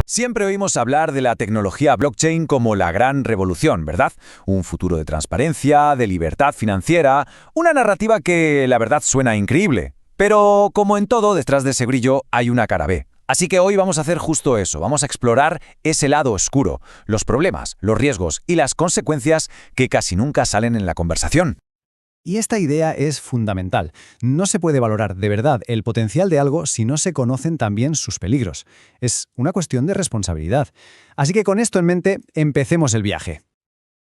Siempre oímos hablar de la tecnología blockchain como la gran revolución, ¿verdad? Un futuro de transparencia, de libertad financiera, una narrativa que la verdad suena increíble. Pero como en todo, detrás de ese brillo hay una cara B. Así que hoy vamos a hacer justo eso, vamos a explorar ese lado oscuro, los problemas, los riesgos y las consecuencias que casi nunca salen en la conversación. Y esta idea es fundamental. No se puede valorar de verdad el potencial de algo si no se conocen también sus peligros. Es una cuestión de responsabilidad. Así que con esto en mente, empecemos el viaje.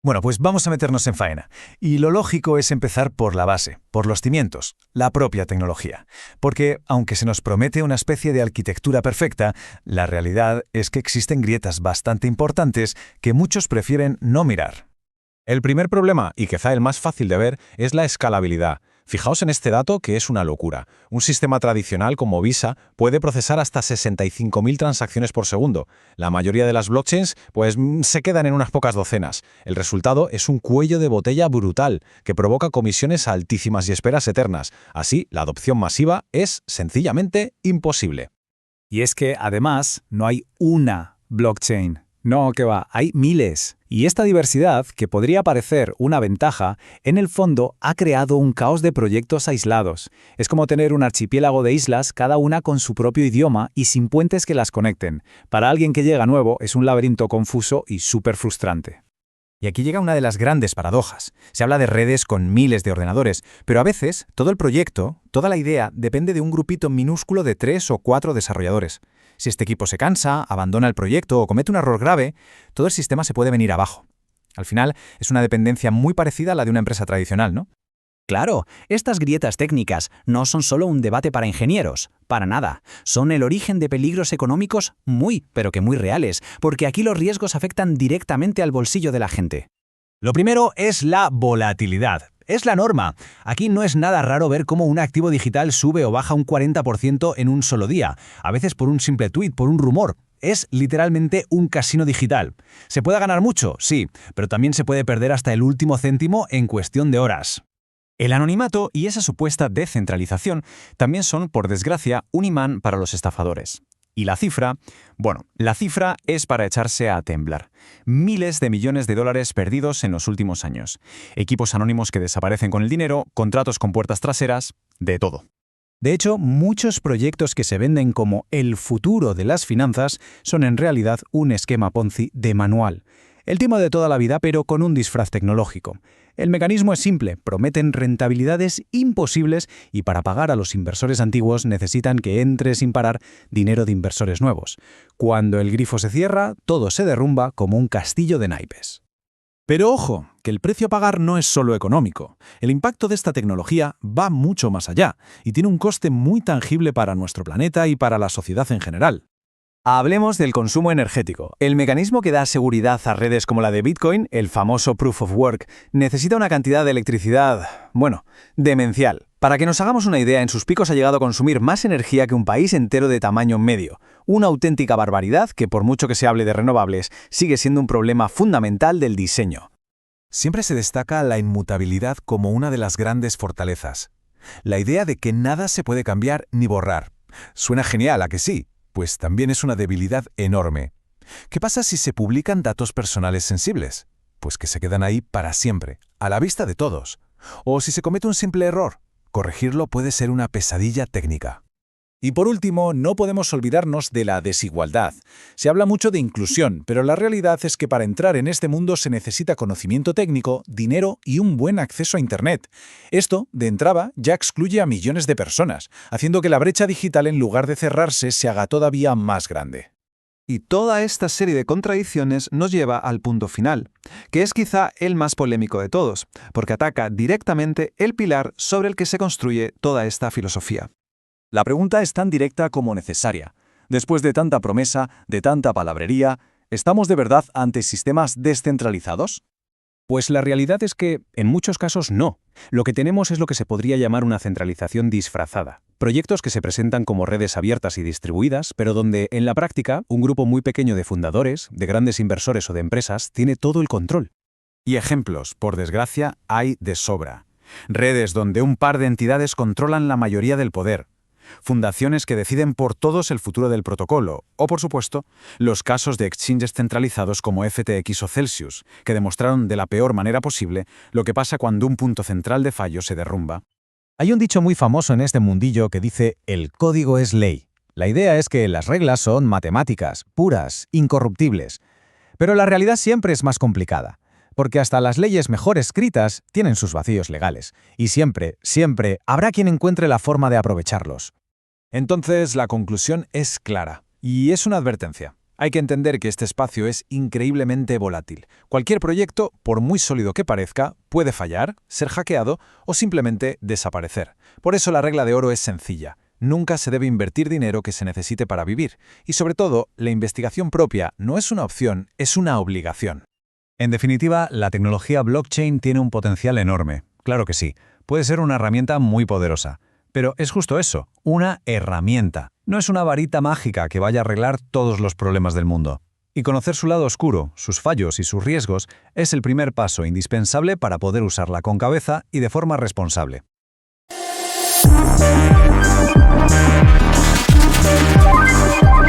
Bueno, pues vamos a meternos en faena. Y lo lógico es empezar por la base, por los cimientos, la propia tecnología. Porque, aunque se nos promete una especie de arquitectura perfecta, la realidad es que existen grietas bastante importantes que muchos prefieren no mirar. El primer problema, y quizá el más fácil de ver, es la escalabilidad. Fijaos en este dato que es una locura. Un sistema tradicional como Visa puede procesar hasta 65.000 transacciones por segundo. La mayoría de las blockchains se quedan en unas pocas docenas. El resultado es un cuello de botella brutal que provoca comisiones altísimas y esperas eternas. Así, la adopción masiva es sencillamente imposible. Y es que, además, no hay una blockchain. No, que va, hay miles. Y esta diversidad, que podría parecer una ventaja, en el fondo ha creado un caos de proyectos aislados. Es como tener un archipiélago de islas, cada una con su propio idioma y sin puentes que las conecten. Para alguien que llega nuevo, es un laberinto confuso y súper frustrante. Y aquí llega una de las grandes paradojas. Se habla de redes con miles de ordenadores, pero a veces todo el proyecto, toda la idea, depende de un grupito minúsculo de 3 o 4 desarrolladores. Si este equipo se cansa, abandona el proyecto o comete un error grave, todo el sistema se puede venir abajo. Al final, es una dependencia muy parecida a la de una empresa tradicional, ¿no? Claro, estas grietas técnicas no son solo un debate para ingenieros, para nada. Son el origen de peligros económicos pero que muy reales, porque aquí los riesgos afectan directamente al bolsillo de la gente. Lo primero es la volatilidad. Es la norma. Aquí no es nada raro ver cómo un activo digital sube o baja un 40% en un solo día, a veces por un simple tuit, por un rumor. Es literalmente un casino digital. ¿Se puede ganar mucho? Sí, pero también se puede perder hasta el último céntimo en cuestión de horas. El anonimato y esa supuesta descentralización también son, por desgracia, un imán para los estafadores. ¿Y la cifra? Bueno, la cifra es para echarse a temblar. Miles de millones de dólares perdidos en los últimos años. Equipos anónimos que desaparecen con el dinero, contratos con puertas traseras, de todo. De hecho, muchos proyectos que se venden como el futuro de las finanzas son en realidad un esquema Ponzi de manual. El timo de toda la vida, pero con un disfraz tecnológico. El mecanismo es simple, prometen rentabilidades imposibles y para pagar a los inversores antiguos necesitan que entre sin parar dinero de inversores nuevos. Cuando el grifo se cierra, todo se derrumba como un castillo de naipes. Pero ojo, que el precio a pagar no es solo económico. El impacto de esta tecnología va mucho más allá y tiene un coste muy tangible para nuestro planeta y para la sociedad en general. Hablemos del consumo energético. El mecanismo que da seguridad a redes como la de Bitcoin, el famoso Proof of Work, necesita una cantidad de electricidad, demencial. Para que nos hagamos una idea, en sus picos ha llegado a consumir más energía que un país entero de tamaño medio. Una auténtica barbaridad que, por mucho que se hable de renovables, sigue siendo un problema fundamental del diseño. Siempre se destaca la inmutabilidad como una de las grandes fortalezas. La idea de que nada se puede cambiar ni borrar. Suena genial, ¿a que sí? Pues también es una debilidad enorme. ¿Qué pasa si se publican datos personales sensibles? Pues que se quedan ahí para siempre, a la vista de todos. O si se comete un simple error, corregirlo puede ser una pesadilla técnica. Y por último, no podemos olvidarnos de la desigualdad. Se habla mucho de inclusión, pero la realidad es que para entrar en este mundo se necesita conocimiento técnico, dinero y un buen acceso a Internet. Esto, de entrada, ya excluye a millones de personas, haciendo que la brecha digital, en lugar de cerrarse, se haga todavía más grande. Y toda esta serie de contradicciones nos lleva al punto final, que es quizá el más polémico de todos, porque ataca directamente el pilar sobre el que se construye toda esta filosofía. La pregunta es tan directa como necesaria. Después de tanta promesa, de tanta palabrería, ¿estamos de verdad ante sistemas descentralizados? Pues la realidad es que, en muchos casos, no. Lo que tenemos es lo que se podría llamar una centralización disfrazada. Proyectos que se presentan como redes abiertas y distribuidas, pero donde, en la práctica, un grupo muy pequeño de fundadores, de grandes inversores o de empresas, tiene todo el control. Y ejemplos, por desgracia, hay de sobra. redes donde un par de entidades controlan la mayoría del poder, fundaciones que deciden por todos el futuro del protocolo, o por supuesto, los casos de exchanges centralizados como FTX o Celsius, que demostraron de la peor manera posible lo que pasa cuando un punto central de fallo se derrumba. Hay un dicho muy famoso en este mundillo que dice «el código es ley». La idea es que las reglas son matemáticas, puras, incorruptibles. Pero la realidad siempre es más complicada, porque hasta las leyes mejor escritas tienen sus vacíos legales, y siempre, siempre habrá quien encuentre la forma de aprovecharlos. Entonces, la conclusión es clara, y es una advertencia. Hay que entender que este espacio es increíblemente volátil. Cualquier proyecto, por muy sólido que parezca, puede fallar, ser hackeado o simplemente desaparecer. Por eso la regla de oro es sencilla. Nunca se debe invertir dinero que se necesite para vivir. Y sobre todo, la investigación propia no es una opción, es una obligación. En definitiva, la tecnología blockchain tiene un potencial enorme. Claro que sí, puede ser una herramienta muy poderosa. Pero es justo eso, una herramienta. No es una varita mágica que vaya a arreglar todos los problemas del mundo. Y conocer su lado oscuro, sus fallos y sus riesgos es el primer paso indispensable para poder usarla con cabeza y de forma responsable.